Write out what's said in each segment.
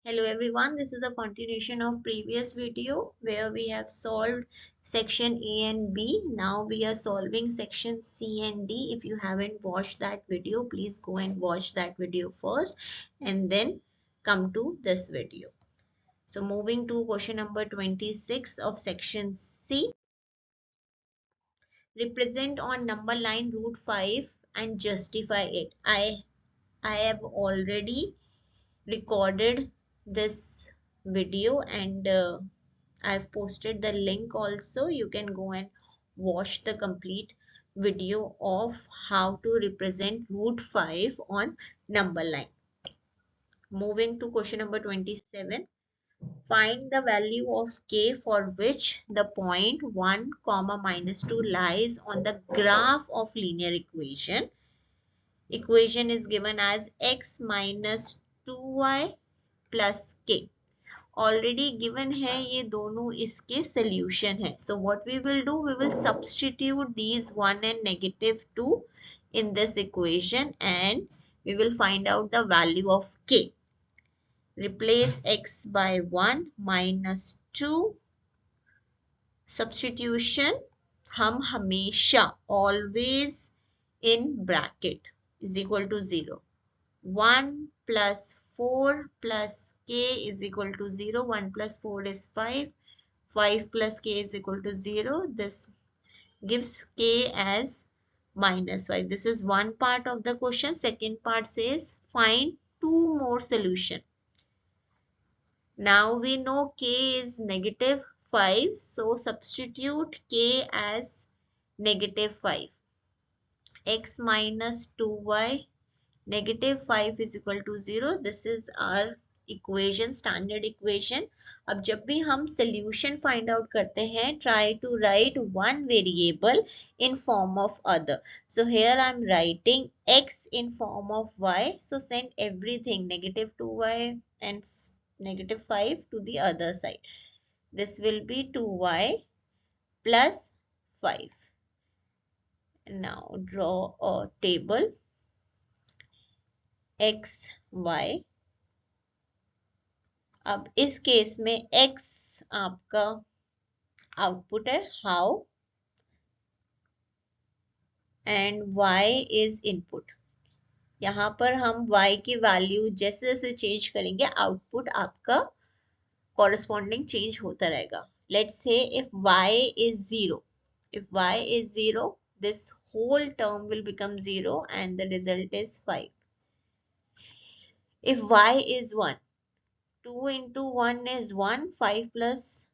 Hello everyone, this is a continuation of previous video where we have solved section A and B. Now we are solving section C and D. If you haven't watched that video, please go and watch that video first and then come to this video. So moving to question number 26 of section C. Represent on number line root 5 and justify it. I have already recorded this video and I've posted the link also. You can go and watch the complete video of how to represent root 5 on number line. Moving to question number 27. Find the value of k for which the point 1 comma minus 2 lies on the graph of linear equation. Equation is given as x minus 2y plus k. Already given है, ये दोनों इसके solution है. So what we will do, we will substitute these 1 and -2 in this equation and we will find out the value of k. Replace x by 1 minus 2. Substitution हम हमेशा always in bracket is equal to 0. 1 plus 4 plus k is equal to 0. 1 plus 4 is 5. 5 plus k is equal to 0. This gives k as minus 5. This is one part of the question. Second part says find two more solution. Now we know k is -5. So substitute k as -5. X minus 2y -5 is equal to 0. This is our equation, standard equation. अब जब भी हम solution find out करते हैं, try to write one variable in form of other. So here I am writing x in form of y. So send everything -2y and -5 to the other side. This will be 2y plus 5. Now draw a table x y. अब इस case में x आपका output है how and y is input. यहाँ पर हम y की value जैसे जैसे चेंज करेंगे आउटपुट आपका कॉरेस्पॉन्डिंग चेंज होता रहेगा. Let's say if y is 0, if y is 0, this whole term will become 0 and the result is 5. If y is 1, 2 into 1 is 1, 5 plus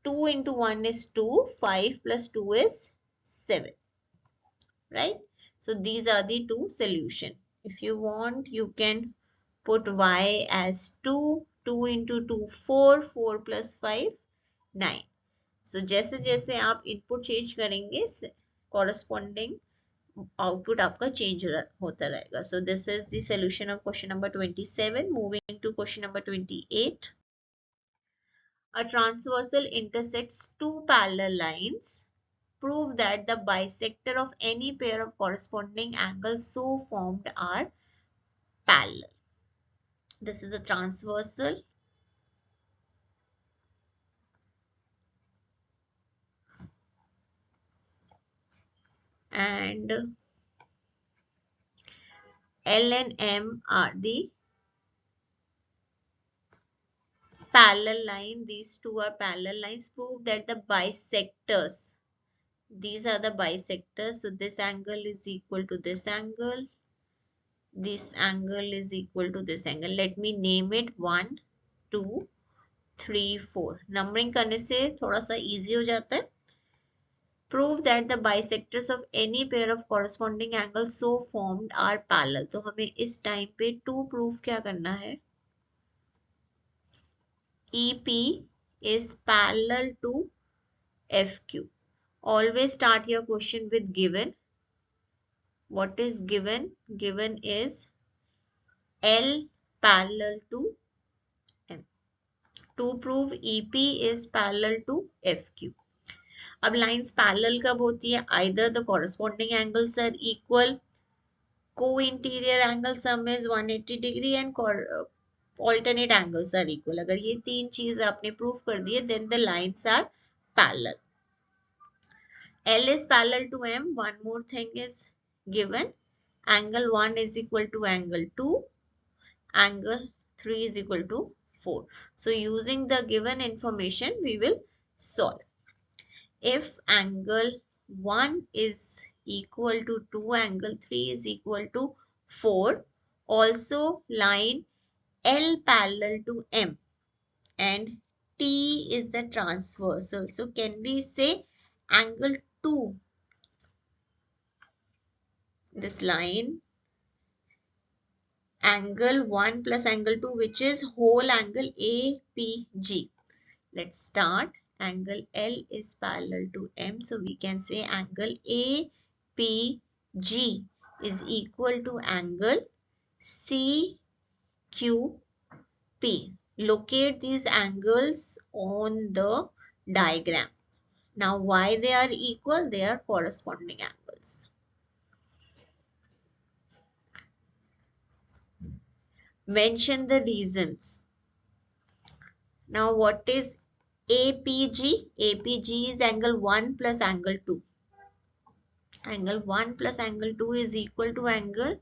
2 into 1 is 2, 5 plus 2 is 7, right? So these are the two solution. If you want, you can put y as 2, 2 into 2, 4, 4 plus 5, 9. So जैसे जैसे आप input change करेंगे corresponding output आपका change होता रहेगा. So this is the solution of question number 27. Moving to question number 28. A transversal intersects two parallel lines. Prove that the bisector of any pair of corresponding angles so formed are parallel. This is the transversal. And L and M are the parallel line. These two are parallel lines. Prove that the bisectors, these are the bisectors. So this angle is equal to this angle. This angle is equal to this angle. Let me name it 1, 2, 3, 4. Numbering करने से थोड़ा सा easy हो जाता है. Prove that the bisectors of any pair of corresponding angles so formed are parallel. तो हमें इस टाइम पे to prove क्या करना है? EP is parallel to FQ. Always start your question with given. What is given? Given is L parallel to M. To prove EP is parallel to FQ. अब lines parallel कब होती है? Either the corresponding angles are equal, co-interior angle sum is 180 degree and alternate angles are equal. अगर ये तीन चीज आपने prove कर दी है, then the lines are parallel. L is parallel to M. One more thing is given. Angle 1 is equal to angle 2. Angle 3 is equal to 4. So using the given information, we will solve. If angle 1 is equal to 2, angle 3 is equal to 4, also line L parallel to M and T is the transversal. So can we say angle 2, this line, angle 1 plus angle 2, which is whole angle APG. Let's start. Angle L is parallel to M, so we can say angle APG is equal to angle CQP. Locate these angles on the diagram. Now, why they are equal? They are corresponding angles. Mention the reasons. Now, what is APG? APG is angle 1 plus angle 2. Angle 1 plus angle 2 is equal to angle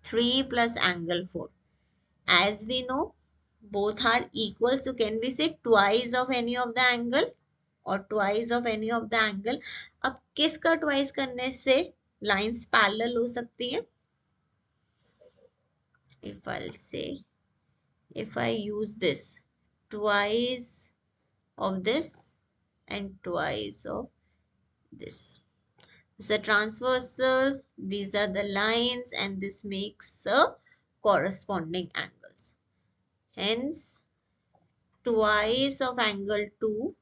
3 plus angle 4. As we know, both are equal. So, can we say twice of any of the angle or twice of any of the angle? अब किसका twice करने से lines parallel हो सकती है? If I'll say, if I use this, twice of this and twice of this. This is a transversal, these are the lines, and this makes a corresponding angles. Hence, twice of angle 2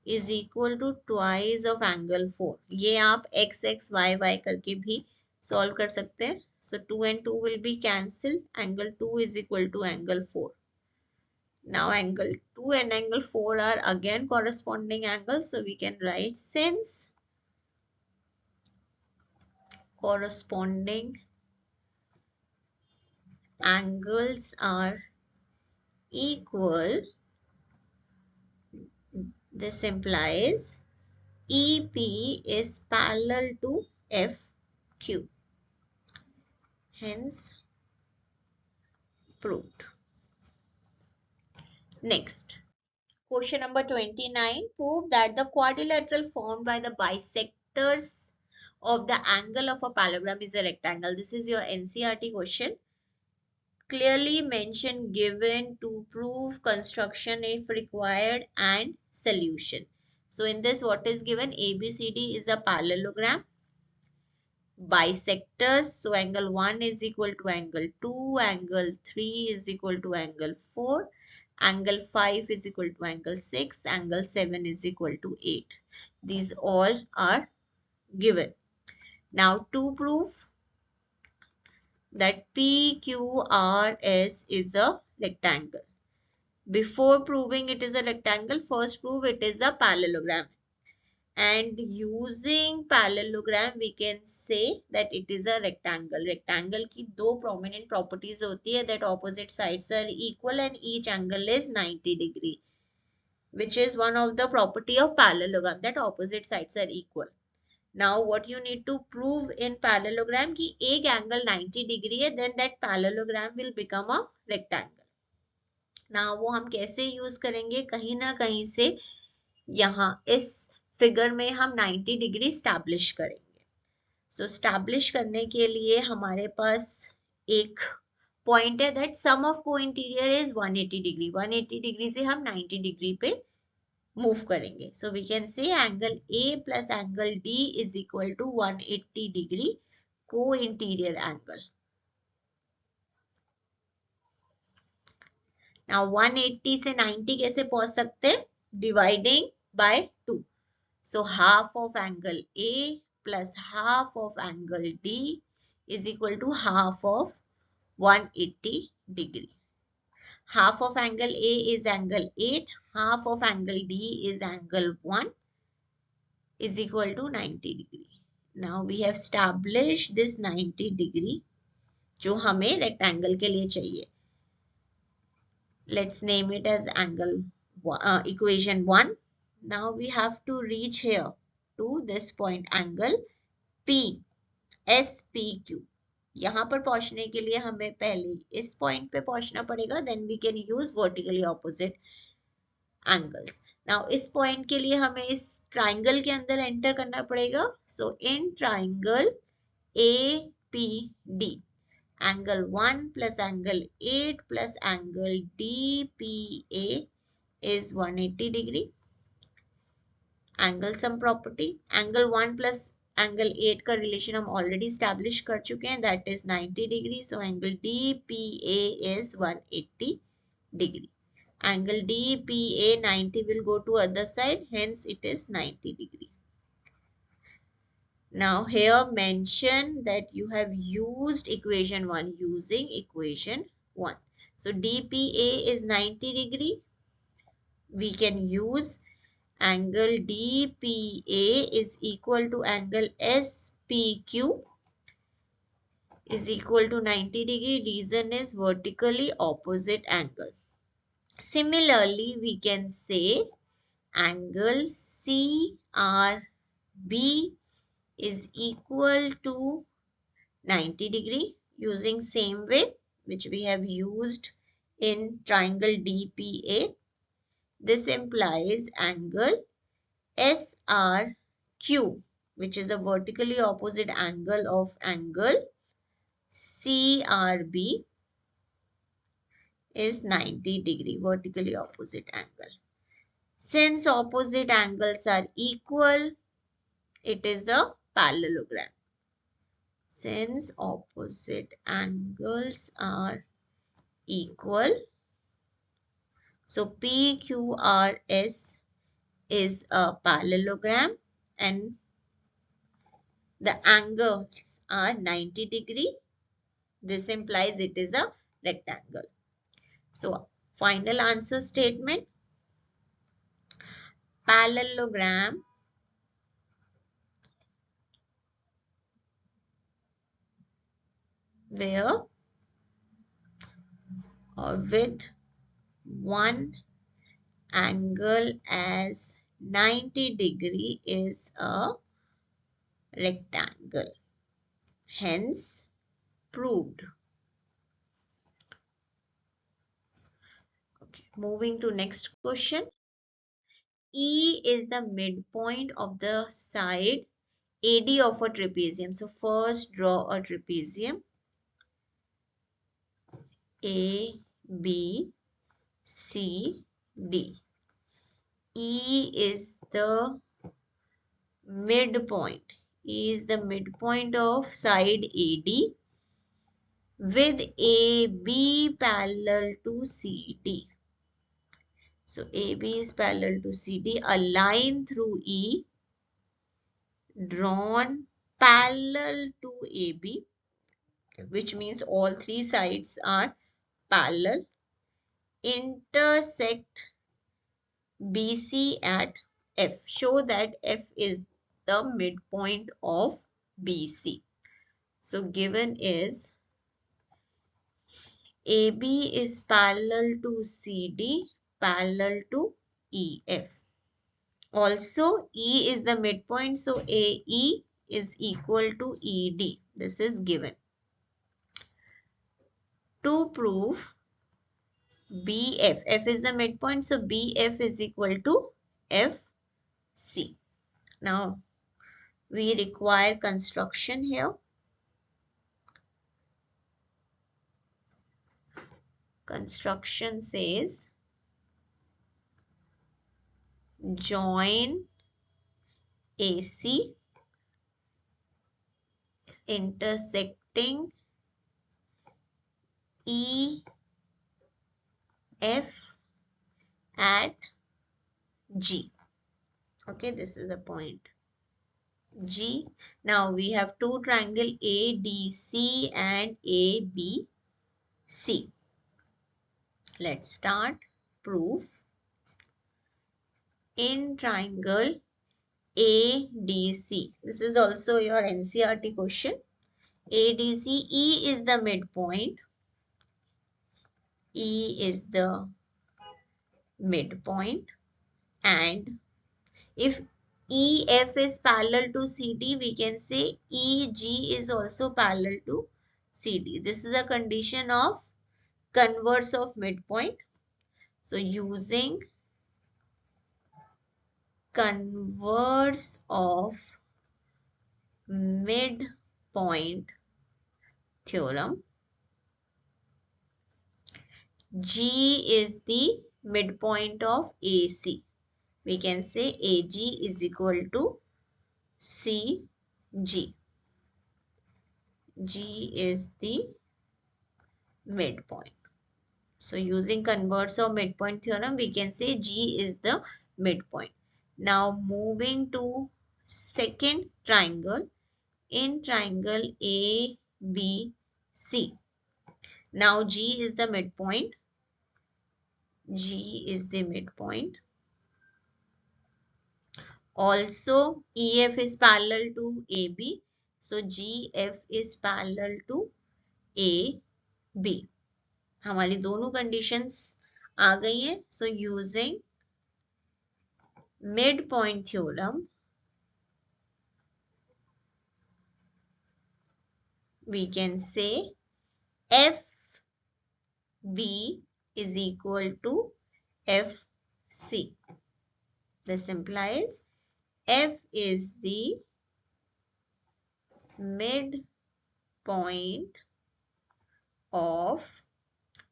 is equal to twice of angle 4. ये आप x, x, y, y करके भी solve कर सकते हैं. So 2 and 2 will be cancelled. Angle 2 is equal to angle 4. Now angle 2 and angle 4 are again corresponding angles. So we can write, since corresponding angles are equal, this implies EP is parallel to FQ. Hence, proved. Next, question number 29. Prove that the quadrilateral formed by the bisectors of the angle of a parallelogram is a rectangle. This is your NCERT question. Clearly mention given to prove construction if required and solution. So in this, what is given? ABCD is a parallelogram. Bisectors, so angle 1 is equal to angle 2, angle 3 is equal to angle 4, angle 5 is equal to angle 6, angle 7 is equal to 8. These all are given. Now to prove that PQRS is a rectangle. Before proving it is a rectangle, first prove it is a parallelogram. And using parallelogram, we can say that it is a rectangle. Rectangle की दो prominent properties होती है, that opposite sides are equal and each angle is 90 degree, which is one of the property of parallelogram, that opposite sides are equal. Now what you need to prove in parallelogram कि एक angle 90 degree है, then that parallelogram will become a rectangle. Now वो हम कैसे use करेंगे? कहीं ना कहीं से यहाँ इस फिगर में हम 90 डिग्री स्टैब्लिश करेंगे. सो स्टैब्लिश करने के लिए हमारे पास एक पॉइंट है, that sum of co interior is 180 degree. 180 degree से हम 90 डिग्री पे मूव करेंगे. So we can say angle A plus angle D is equal to 180 degree co interior angle. Now 180 से 90 कैसे पहुंच सकते हैं? Dividing by 2. So half of angle A plus half of angle D is equal to half of 180 degree. Half of angle A is angle 8, half of angle D is angle 1 is equal to 90 degree. Now we have established this 90 degree जो हमें rectangle के लिए चाहिए. Let's name it as equation 1. Now we have to reach here to this point, angle P, SPQ. यहाँ पर पहुंचने के लिए हमें पहले इस पॉइंट पे पहुंचना पड़ेगा, then we can use vertically opposite angles. Now इस पॉइंट के लिए हमें इस ट्राइंगल के अंदर एंटर करना पड़ेगा. So in triangle APD, angle 1 plus angle 8 plus angle DPA is 180 degree. Angle sum property, angle 1 plus angle 8 का रिलेशन हम ऑलरेडी स्टैब्लिश कर चुके हैं, that is 90 degree. So angle DPA is 180 degree. Angle DPA 90 will go to other side, hence it is 90 degree. Now here mention that you have used equation 1 using equation 1. So DPA is 90 degree. We can use angle DPA is equal to angle SPQ is equal to 90 degree. Reason is vertically opposite angle. Similarly, we can say angle CRB is equal to 90 degree using same way which we have used in triangle DPA. This implies angle SRQ, which is a vertically opposite angle of angle CRB, is 90 degree, vertically opposite angle. Since opposite angles are equal, it is a parallelogram. Since opposite angles are equal, so PQRS is a parallelogram and the angles are 90 degree. This implies it is a rectangle. So final answer statement, parallelogram where or with one angle as 90 degree is a rectangle. Hence proved. Okay, moving to next question. E is the midpoint of the side AD of a trapezium. So first draw a trapezium. A, B, C, D. E is the midpoint. E is the midpoint of side AD with AB parallel to CD. So AB is parallel to CD. A line through E drawn parallel to AB, which means all three sides are parallel, intersect BC at F. Show that F is the midpoint of BC. So given is AB is parallel to CD, parallel to EF. Also, E is the midpoint, so AE is equal to ED. This is given. To prove BF, F is the midpoint, so BF is equal to FC. Now, we require construction here. Construction says join AC intersecting EF at G. Okay, this is the point G. Now we have two triangle ADC and ABC. Let's start proof. In triangle ADC, this is also your NCERT question. ADC, E is the midpoint E is the midpoint, and if EF is parallel to CD, we can say EG is also parallel to CD. This is a condition of converse of midpoint. So using converse of midpoint theorem, G is the midpoint of AC. We can say AG is equal to CG. G is the midpoint. So using converse of midpoint theorem, we can say G is the midpoint. Now moving to second triangle, in triangle ABC. Now G is the midpoint. G is the midpoint. Also EF is parallel to AB. So GF is parallel to AB. हमारी दोनों conditions आ गई हैं. So using midpoint theorem, we can say FB is equal to FC. This implies F is the midpoint of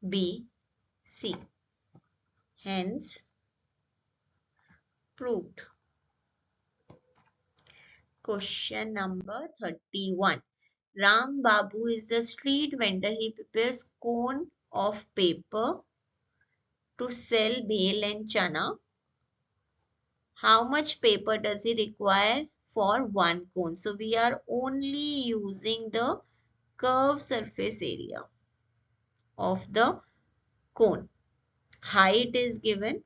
BC. Hence, proved. Question number 31. Ram Babu is a street vendor. He prepares cone of paper to sell bhel and chana. How much paper does he require for one cone? So we are only using the curved surface area of the cone. Height is given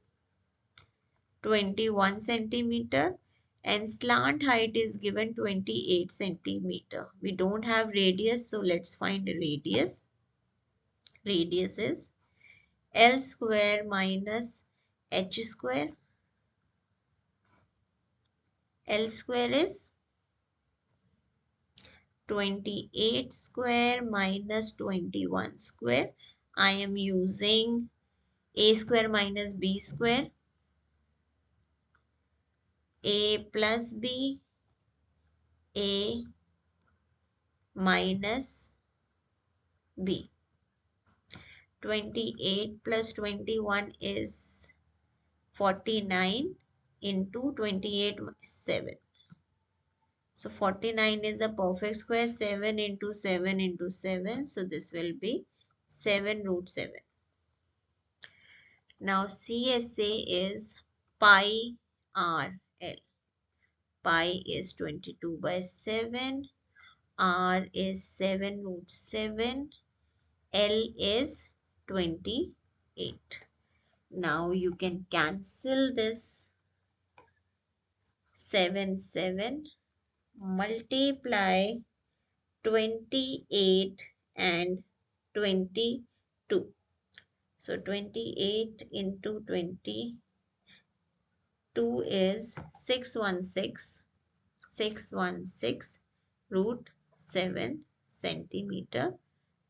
21 centimeter and slant height is given 28 centimeter. We don't have radius, so let's find radius. Radius is L square minus H square. L square is 28 square minus 21 square. I am using A square minus B square. A plus B, A minus B. 28 plus 21 is 49 into 28 is 7. So 49 is a perfect square. 7 into 7 into 7. So this will be 7 root 7. Now CSA is pi R L. Pi is 22 by 7. R is 7 root 7. L is 28. Now you can cancel this 7 multiply 28 and 22. So 28 into 22 is 616. 616 root 7 centimeter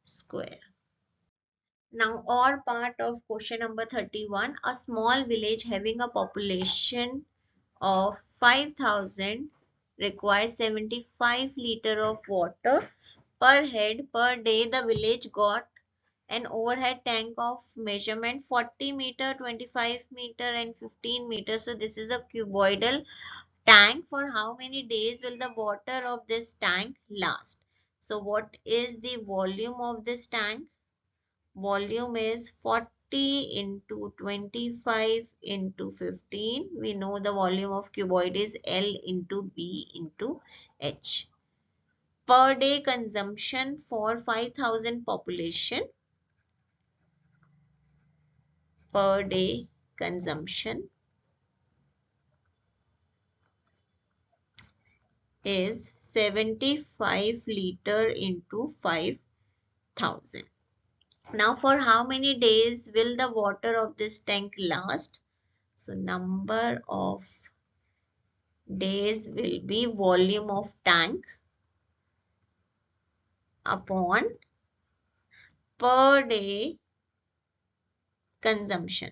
square. Now, or part of question number 31, a small village having a population of 5,000 requires 75 liter of water per head per day. The village got an overhead tank of measurement 40 meter, 25 meter and 15 meter. So this is a cuboidal tank. For how many days will the water of this tank last? So what is the volume of this tank? Volume is 40 into 25 into 15. We know the volume of cuboid is L into B into H. Per day consumption for 5,000 population. Per day consumption is 75 liter into 5,000. Now for how many days will the water of this tank last? So number of days will be volume of tank upon per day consumption.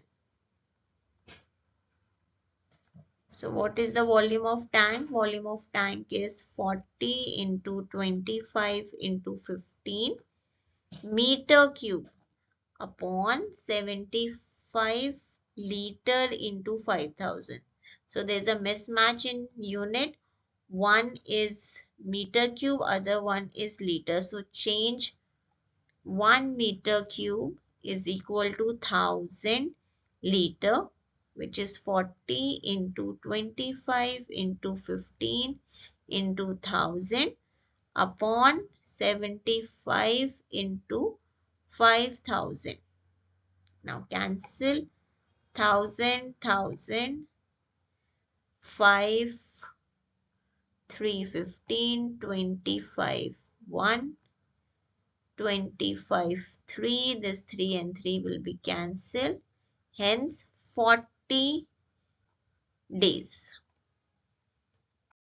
So what is the volume of tank? Volume of tank is 40 into 25 into 15 meter cube upon 75 liter into 5000. So there's a mismatch in unit. One is meter cube, other one is liter. So change 1 meter cube is equal to 1000 liter, which is 40 into 25 into 15 into 1000 upon 75 into 5000. Now cancel 1000, 5, 3, 15, 25, 1, 25, 3. This 3 and 3 will be cancelled. Hence 40 days.